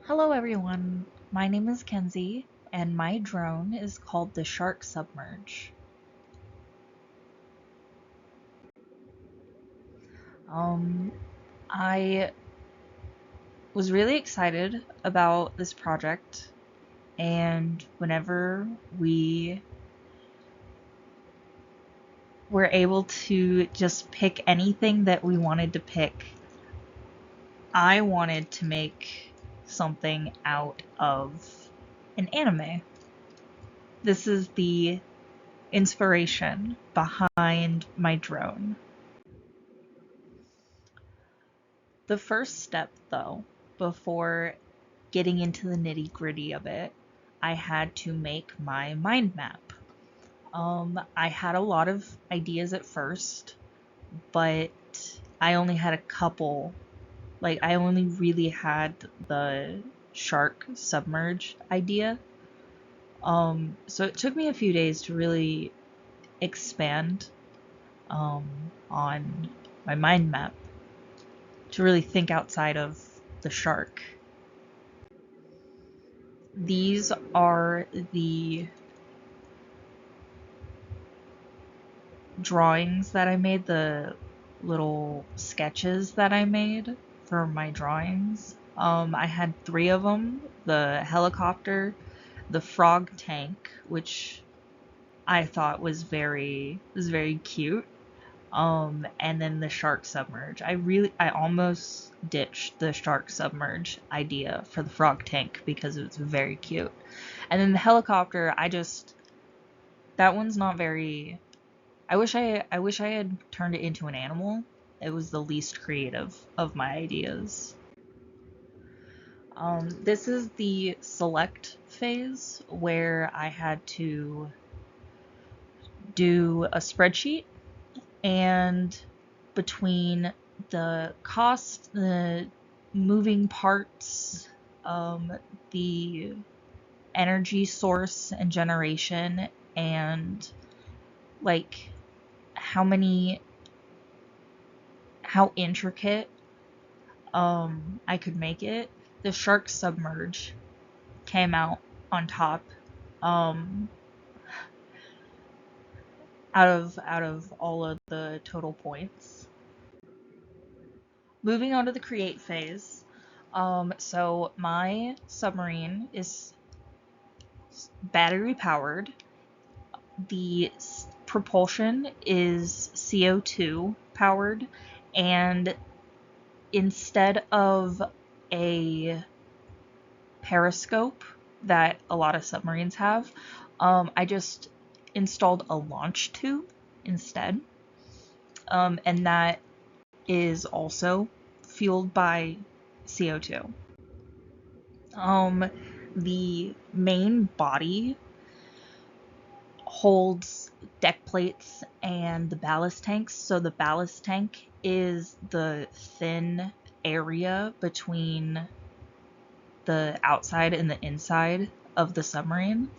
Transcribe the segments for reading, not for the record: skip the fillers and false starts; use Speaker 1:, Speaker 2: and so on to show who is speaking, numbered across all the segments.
Speaker 1: Hello everyone, my name is Kenzie, and my drone is called the Shark Submerge. Um, I was really excited about this project, and whenever we were able to just pick anything that we wanted to pick, I wanted to make something out of an anime. This is the inspiration behind my drone. The first step, though, before getting into the nitty-gritty of it, I had to make my mind map. I had a lot of ideas at first, but I only had a couple. Like, I only really had the shark submerge idea. So it took me a few days to really expand um, on my mind map, to really think outside of the shark. These are the drawings that I made, the little sketches that I made for my drawings. I had three of them: the helicopter, the frog tank, which I thought was very cute, and then the shark submerge. I almost ditched the shark submerge idea for the frog tank because it was very cute. And then the helicopter, that one's not very. I wish I had turned it into an animal. It was the least creative of my ideas. This is the select phase where I had to do a spreadsheet, and between the cost, the moving parts, the energy source and generation, and like how many how intricate I could make it, the Shark Submerge came out on top, um, out of all of the total points. Moving on to the create phase. So my submarine is battery powered. The propulsion is CO2 powered, and instead of a periscope that a lot of submarines have, I just installed a launch tube instead, and that is also fueled by CO2. Um, the main body holds deck plates and the ballast tanks. So the ballast tank is the thin area between the outside and the inside of the submarine.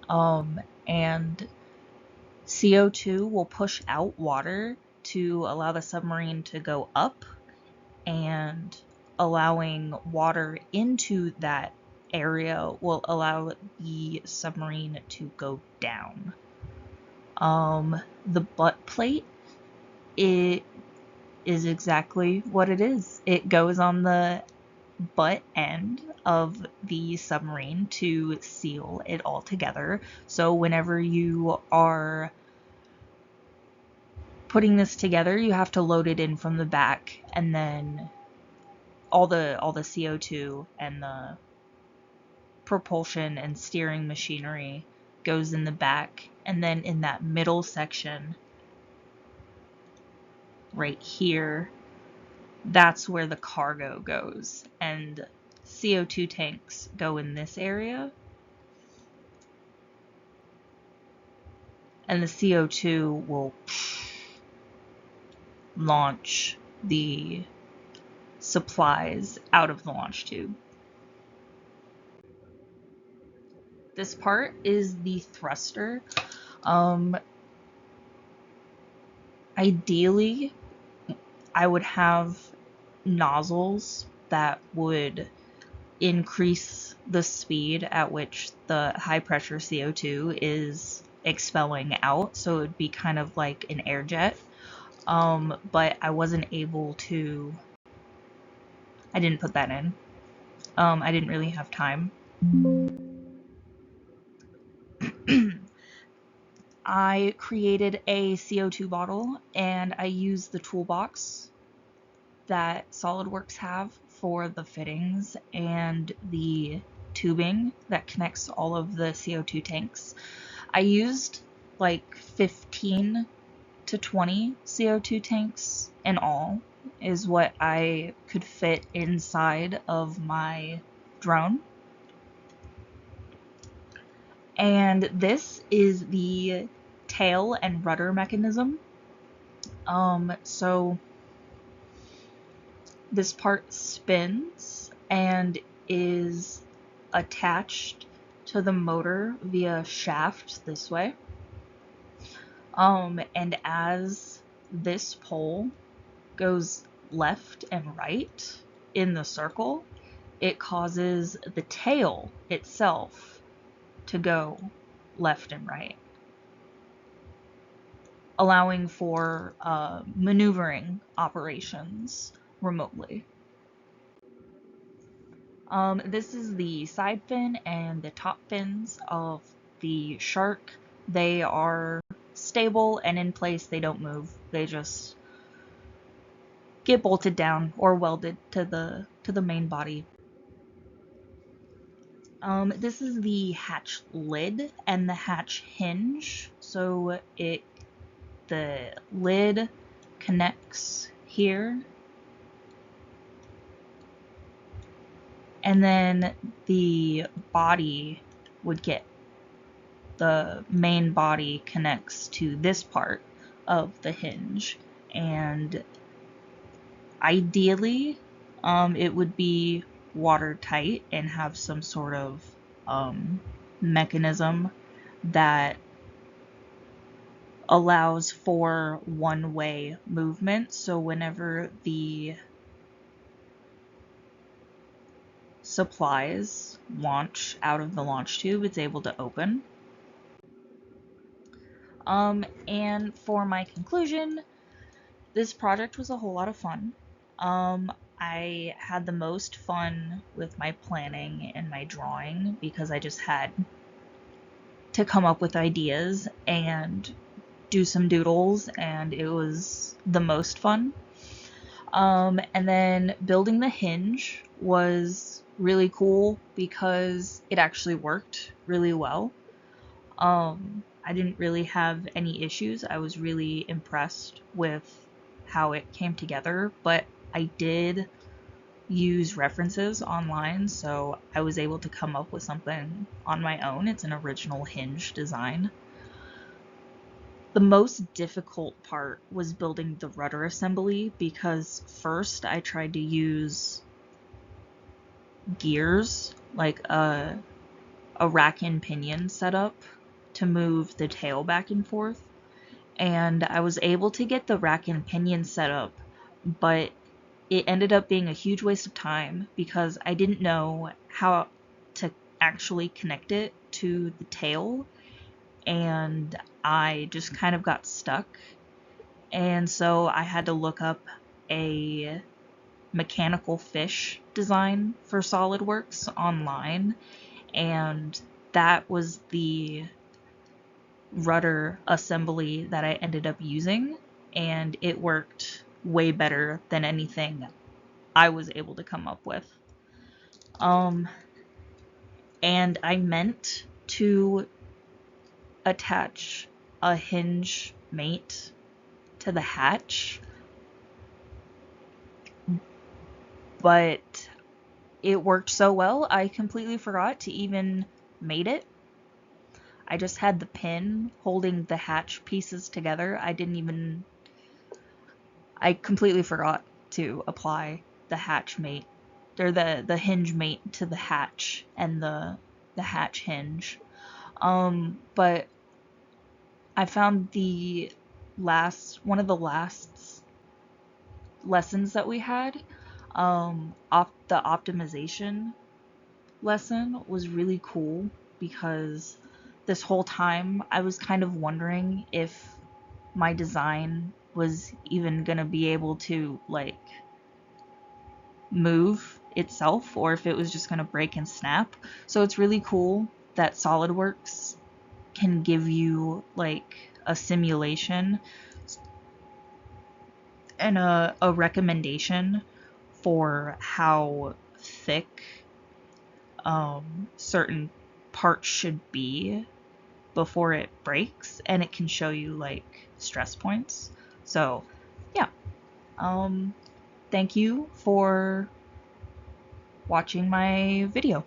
Speaker 1: And CO2 will push out water to allow the submarine to go up, and allowing water into that area will allow the submarine to go down. The butt plate, it is exactly what it is. It goes on the butt end of the submarine to seal it all together. So whenever you are putting this together, you have to load it in from the back, and then all the CO2 and the propulsion and steering machinery goes in the back, and then in that middle section right here, that's where the cargo goes, and CO2 tanks go in this area, and the CO2 will launch the supplies out of the launch tube. This part is the thruster. Um, Ideally, I would have nozzles that would increase the speed at which the high pressure CO2 is expelling out, so it would be kind of like an air jet. But I wasn't able to. I didn't put that in. I didn't really have time. I created a CO2 bottle and I used the toolbox that SolidWorks have for the fittings and the tubing that connects all of the CO2 tanks. I used like 15 to 20 CO2 tanks in all, is what I could fit inside of my drone. And this is the tail and rudder mechanism. So this part spins and is attached to the motor via shaft this way. And as this pole goes left and right in the circle, it causes the tail itself to go left and right, allowing for maneuvering operations remotely. This is the side fin and the top fins of the Shark. They are stable and in place. They don't move. They just get bolted down or welded to the main body. This is the hatch lid and the hatch hinge. So the lid connects here, and then the body would get, the main body connects to this part of the hinge, and ideally it would be watertight and have some sort of mechanism that allows for one-way movement, so whenever the supplies launch out of the launch tube, it's able to open. And for my conclusion, this project was a whole lot of fun. I had the most fun with my planning and my drawing because I just had to come up with ideas and do some doodles, and it was the most fun. And then building the hinge was really cool because it actually worked really well. I didn't really have any issues. I was really impressed with how it came together, but I did use references online, so I was able to come up with something on my own. It's an original hinge design. The most difficult part was building the rudder assembly because first I tried to use gears, like a rack and pinion setup to move the tail back and forth, and I was able to get the rack and pinion setup, but it ended up being a huge waste of time because I didn't know how to actually connect it to the tail, and I just kind of got stuck. And so I had to look up a mechanical fish design for SolidWorks online, and that was the rudder assembly that I ended up using, and it worked way better than anything I was able to come up with. And I meant to attach a hinge mate to the hatch, but it worked so well I completely forgot to even mate it. I just had the pin holding the hatch pieces together. I completely forgot to apply the hatch mate, or the hinge mate to the hatch and the hatch hinge. But I found one of the last lessons that we had, the optimization lesson was really cool because this whole time I was kind of wondering if my design was even gonna be able to like move itself or if it was just gonna break and snap. So it's really cool that SolidWorks can give you like a simulation and a recommendation for how thick certain parts should be before it breaks, and it can show you like stress points. So yeah, um, thank you for watching my video.